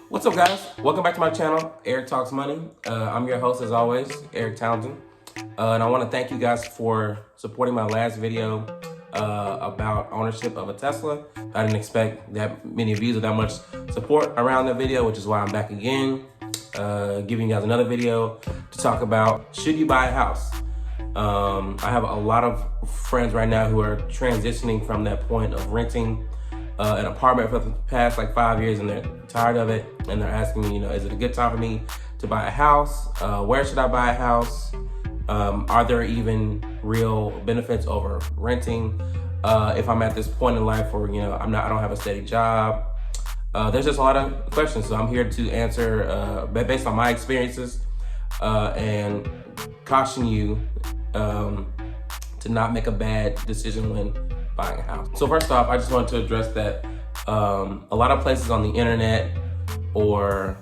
What's up, guys? Welcome back to my channel, Eric Talks Money. I'm your host, as always, Eric Townsend. And I want to thank you guys for supporting my last video about ownership of a Tesla. I didn't expect that many views or that much support around that video, which is why I'm back again, giving you guys another video to talk about, should you buy a house? I have a lot of friends right now who are transitioning from that point of renting an apartment for the past 5 years, and they're tired of it, and they're asking me, is it a good time for me to buy a house? Where should I buy a house? Are there even real benefits over renting? If I'm at this point in life where I don't have a steady job. There's just a lot of questions, so I'm here to answer based on my experiences and caution you to not make a bad decision when buying a house. So first off, I just want to address that a lot of places on the internet or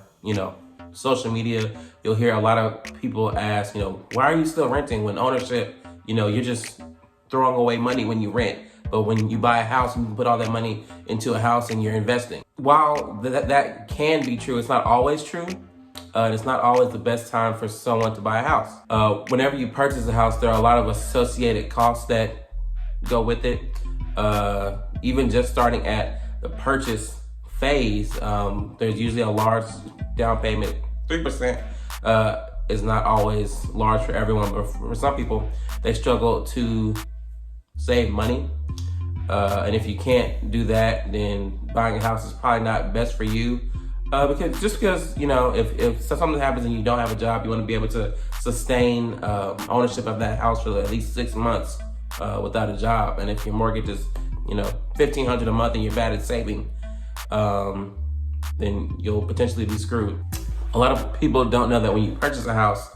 social media, you'll hear a lot of people ask, why are you still renting when ownership, you're just throwing away money when you rent, but when you buy a house, you can put all that money into a house and you're investing. While that can be true, it's not always true. And it's not always the best time for someone to buy a house. Whenever you purchase a house, there are a lot of associated costs that go with it. Even just starting at the purchase phase, there's usually a large down payment. 3% is not always large for everyone, but for some people, they struggle to save money. And if you can't do that, then buying a house is probably not best for you. Because if something happens and you don't have a job, you want to be able to sustain ownership of that house for at least 6 months without a job. And if your mortgage is $1,500 a month and you're bad at saving, then you'll potentially be screwed. A lot of people don't know that when you purchase a house,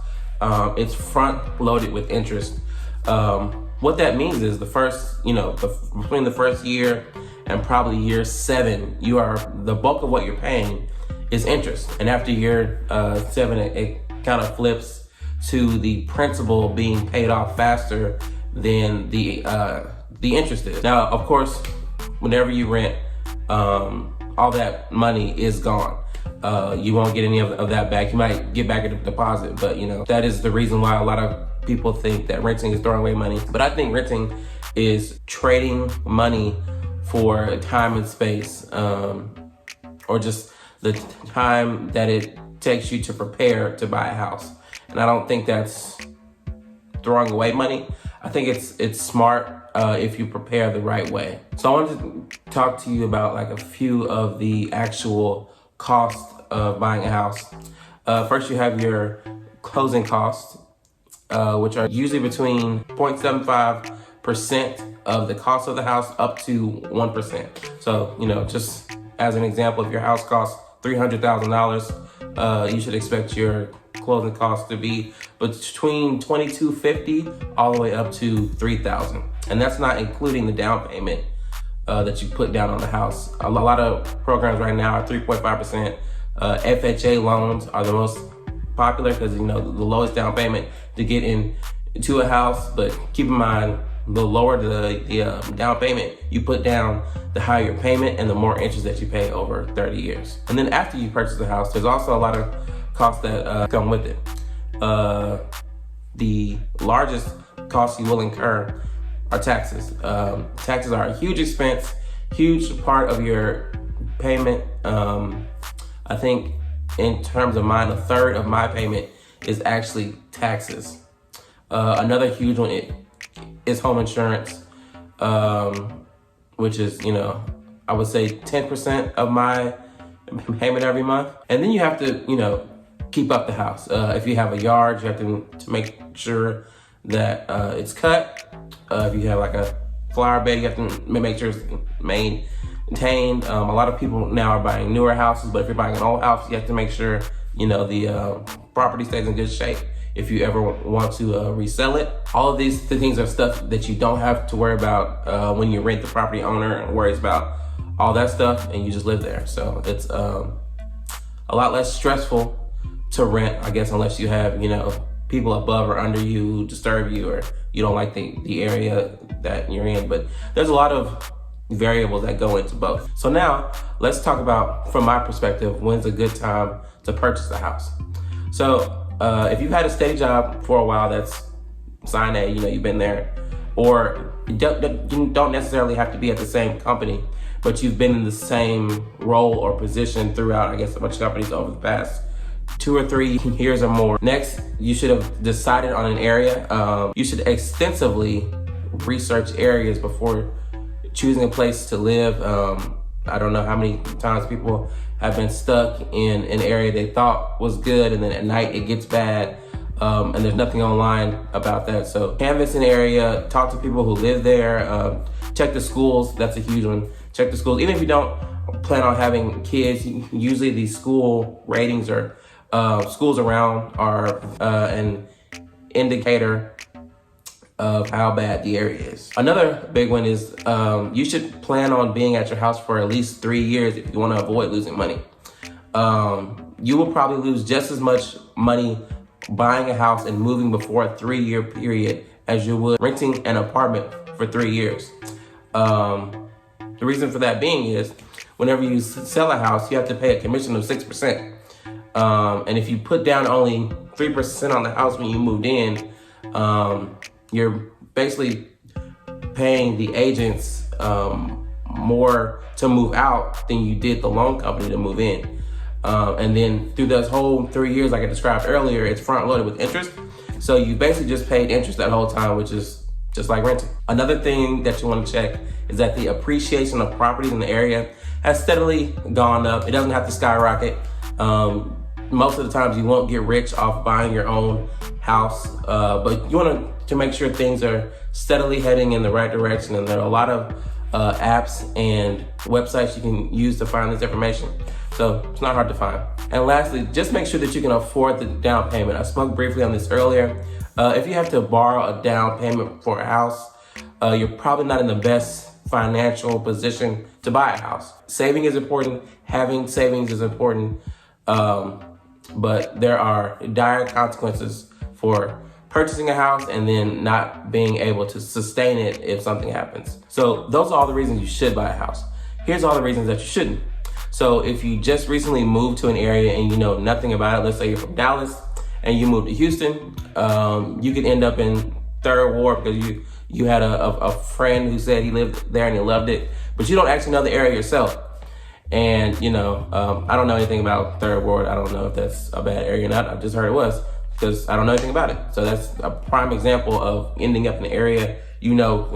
it's front loaded with interest. What that means is between the first year and probably year 7, the bulk of what you're paying is interest. And after year 7, it kind of flips to the principal being paid off faster than the interest is. Now, of course, whenever you rent, all that money is gone. You won't get any of that back. You might get back a deposit, but that is the reason why a lot of people think that renting is throwing away money. But I think renting is trading money for time and space, or just the time that it takes you to prepare to buy a house. And I don't think that's throwing away money. I think it's smart if you prepare the right way. So I wanted to talk to you about a few of the actual costs of buying a house. First, you have your closing costs, which are usually between 0.75% of the cost of the house up to 1%. So, just as an example, if your house costs $300,000, you should expect your closing costs to be between $2,250 all the way up to $3,000. And that's not including the down payment that you put down on the house. A lot of programs right now are 3.5%. FHA loans are the most popular because the lowest down payment to get into a house. But keep in mind, the lower the down payment you put down, the higher your payment and the more interest that you pay over 30 years. And then after you purchase the house, there's also a lot of costs that come with it. The largest costs you will incur are taxes. Taxes are a huge expense, huge part of your payment. I think in terms of mine, 1/3 of my payment is actually taxes. Another huge one is home insurance, which is, I would say 10% of my payment every month. And then you have to, keep up the house. If you have a yard, you have to make sure that it's cut. If you have a flower bed, you have to make sure it's maintained. A lot of people now are buying newer houses, but if you're buying an old house, you have to make sure, the property stays in good shape if you ever want to resell it. All of these things are stuff that you don't have to worry about when you rent. The property owner worries about all that stuff and you just live there. So it's a lot less stressful to rent, I guess, unless you have, people above or under you who disturb you or you don't like the area that you're in. But there's a lot of variables that go into both. So now let's talk about, from my perspective, when's a good time to purchase a house. So if you've had a steady job for a while, that's sign A, you've been there, or you don't necessarily have to be at the same company, but you've been in the same role or position throughout, I guess, a bunch of companies over the past 2 or 3 years or more. Next, you should have decided on an area. You should extensively research areas before choosing a place to live. I don't know how many times people have been stuck in an area they thought was good, and then at night it gets bad, and there's nothing online about that. So canvass an area, talk to people who live there, check the schools. That's a huge one. Check the schools. Even if you don't plan on having kids, usually these school ratings or schools around are an indicator of how bad the area is. Another big one is you should plan on being at your house for at least 3 years if you want to avoid losing money. You will probably lose just as much money buying a house and moving before a 3-year period as you would renting an apartment for 3 years. The reason for that being is whenever you sell a house, you have to pay a commission of 6%. And if you put down only 3% on the house when you moved in, you're basically paying the agents more to move out than you did the loan company to move in. And then through those whole 3 years, like I described earlier, it's front loaded with interest. So you basically just paid interest that whole time, which is just like renting. Another thing that you want to check is that the appreciation of properties in the area has steadily gone up. It doesn't have to skyrocket. Most of the times you won't get rich off buying your own house, but you want to make sure things are steadily heading in the right direction. And there are a lot of apps and websites you can use to find this information. So it's not hard to find. And lastly, just make sure that you can afford the down payment. I spoke briefly on this earlier. If you have to borrow a down payment for a house, you're probably not in the best financial position to buy a house. Saving is important. Having savings is important. But there are dire consequences for purchasing a house and then not being able to sustain it if something happens. So those are all the reasons you should buy a house. Here's all the reasons that you shouldn't. So if you just recently moved to an area and you know nothing about it, let's say you're from Dallas and you moved to Houston, you could end up in third ward because you had a friend who said he lived there and he loved it, but you don't actually know the area yourself. And I don't know anything about third ward. I don't know if that's a bad area or not. I just heard it was because I don't know anything about it. So that's a prime example of ending up in an area you know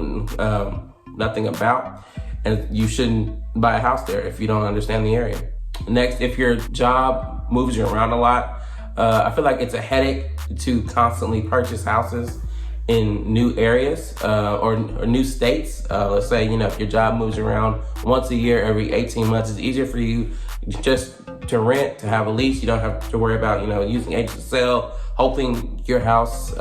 nothing about, and you shouldn't buy a house there if you don't understand the area. Next, if your job moves you around a lot, I feel like it's a headache to constantly purchase houses in new areas or new states. Let's say, if your job moves around once a year, every 18 months, it's easier for you just to rent, to have a lease. You don't have to worry about, using agents to sell, hoping your house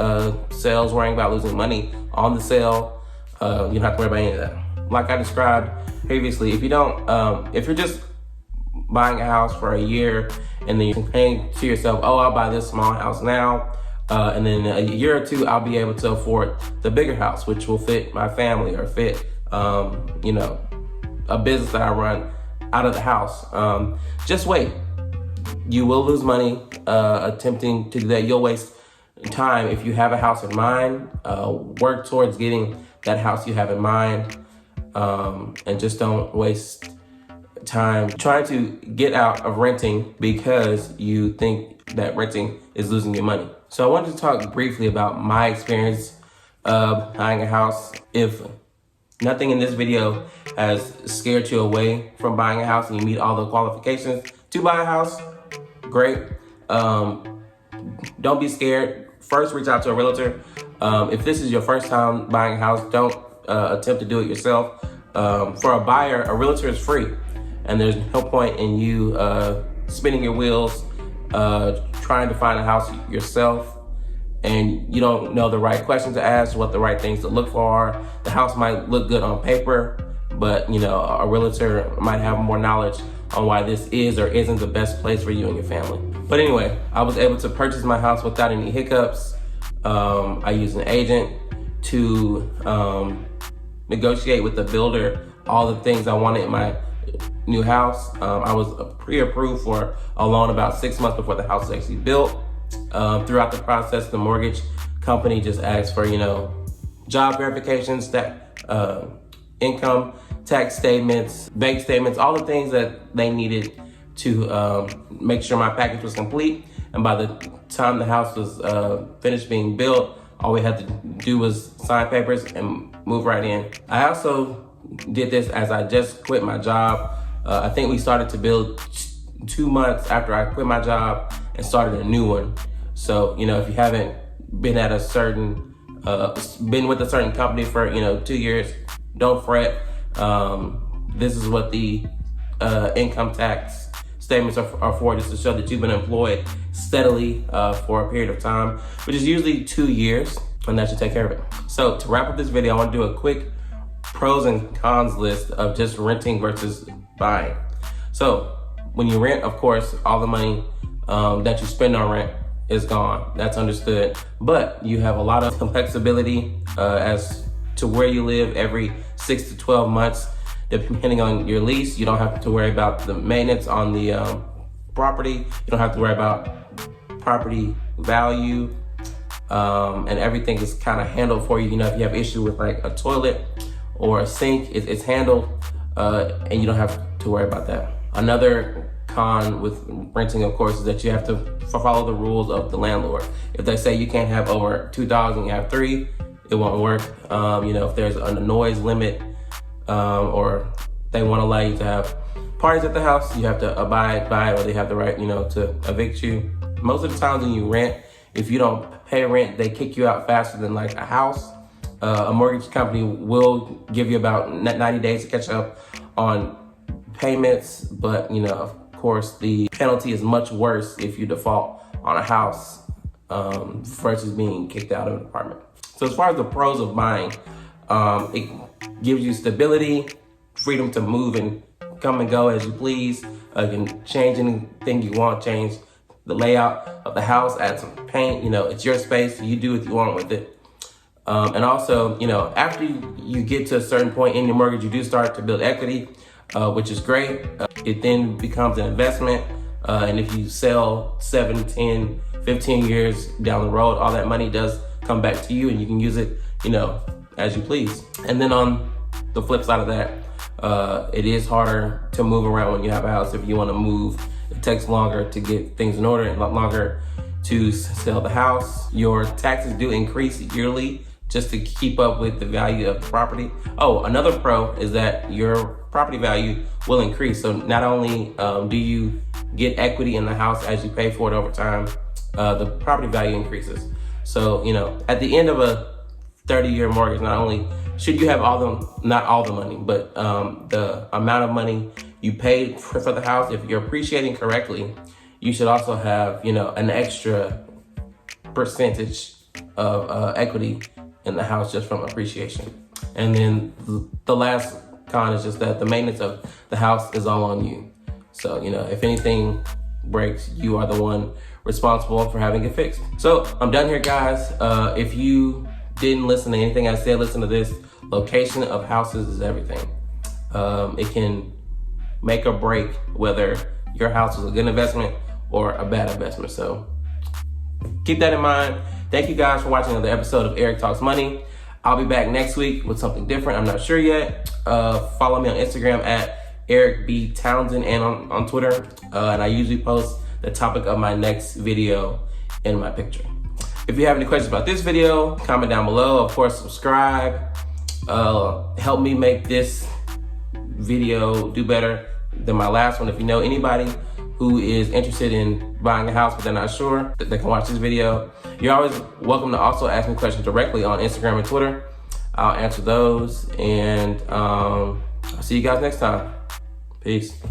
sells, worrying about losing money on the sale. You don't have to worry about any of that. Like I described previously, if you're just buying a house for a year and then you're saying to yourself, oh, I'll buy this small house now, and then a year or two, I'll be able to afford the bigger house, which will fit my family or fit, a business that I run out of the house. Just wait. You will lose money attempting to do that. You'll waste time if you have a house in mind. Work towards getting that house you have in mind, and just don't waste time trying to get out of renting because you think that renting is losing your money. So I wanted to talk briefly about my experience buying a house. If nothing in this video has scared you away from buying a house and you meet all the qualifications to buy a house, great. Don't be scared. First, reach out to a realtor. If this is your first time buying a house, don't attempt to do it yourself. For a buyer, a realtor is free, and there's no point in you spinning your wheels trying to find a house yourself, and you don't know the right questions to ask, what the right things to look for are. The house might look good on paper, but a realtor might have more knowledge on why this is or isn't the best place for you and your family. But anyway, I was able to purchase my house without any hiccups. I used an agent to negotiate with the builder all the things I wanted in my new house. I was pre-approved for a loan about 6 months before the house was actually built. Throughout the process, the mortgage company just asked for, job verifications, that income tax statements, bank statements, all the things that they needed to make sure my package was complete. And by the time the house was finished being built, all we had to do was sign papers and move right in. I also did this as I just quit my job. I think we started to build 2 months after I quit my job and started a new one. So, if you haven't been at a certain, been with a certain company for, 2 years, don't fret. This is what the income tax statements are for, just to show that you've been employed steadily for a period of time, which is usually 2 years, and that should take care of it. So to wrap up this video, I want to do a quick pros and cons list of just renting versus buying. So when you rent, of course, all the money that you spend on rent is gone. That's understood. But you have a lot of flexibility as to where you live every 6 to 12 months. Depending on your lease, you don't have to worry about the maintenance on the property. You don't have to worry about property value, and everything is kind of handled for you. If you have issue with like a toilet or a sink, it's handled, and you don't have to worry about that. Another con with renting, of course, is that you have to follow the rules of the landlord. If they say you can't have over 2 dogs and you have 3, it won't work. If there's a noise limit, or they want to allow you to have parties at the house, you have to abide by it, or they have the right, to evict you. Most of the times when you rent, if you don't pay rent, they kick you out faster than like a house. A mortgage company will give you about 90 days to catch up on payments, but of course, the penalty is much worse if you default on a house versus being kicked out of an apartment. So as far as the pros of buying, it gives you stability, freedom to move and come and go as you please. You can change anything you want, change the layout of the house, add some paint. It's your space, you do what you want with it. And also, after you get to a certain point in your mortgage, you do start to build equity, which is great. It then becomes an investment. And if you sell 7, 10, 15 years down the road, all that money does come back to you and you can use it, as you please. And then on the flip side of that, it is harder to move around when you have a house. If you want to move, it takes longer to get things in order and a lot longer to sell the house. Your taxes do increase yearly just to keep up with the value of the property. Oh, another pro is that your property value will increase. So not only do you get equity in the house as you pay for it over time, the property value increases. So, at the end of a 30-year mortgage, not only should you have not all the money, but the amount of money you paid for the house, if you're appreciating correctly, you should also have, an extra percentage of equity in the house just from appreciation. And then the last con is just that the maintenance of the house is all on you. So, if anything breaks, you are the one responsible for having it fixed. So I'm done here, guys. If you didn't listen to anything I said, listen to this. Location of houses is everything. It can make or break whether your house is a good investment or a bad investment. So keep that in mind. Thank you guys for watching another episode of Eric Talks Money. I'll be back next week with something different. I'm not sure yet. Follow me on Instagram at Eric B. Townsend and on Twitter. And I usually post the topic of my next video in my picture. If you have any questions about this video, comment down below. Of course, subscribe. Help me make this video do better than my last one. If you know anybody who is interested in buying a house but they're not sure, that they can watch this video. You're always welcome to also ask me questions directly on Instagram and Twitter. I'll answer those, and I'll see you guys next time. Peace.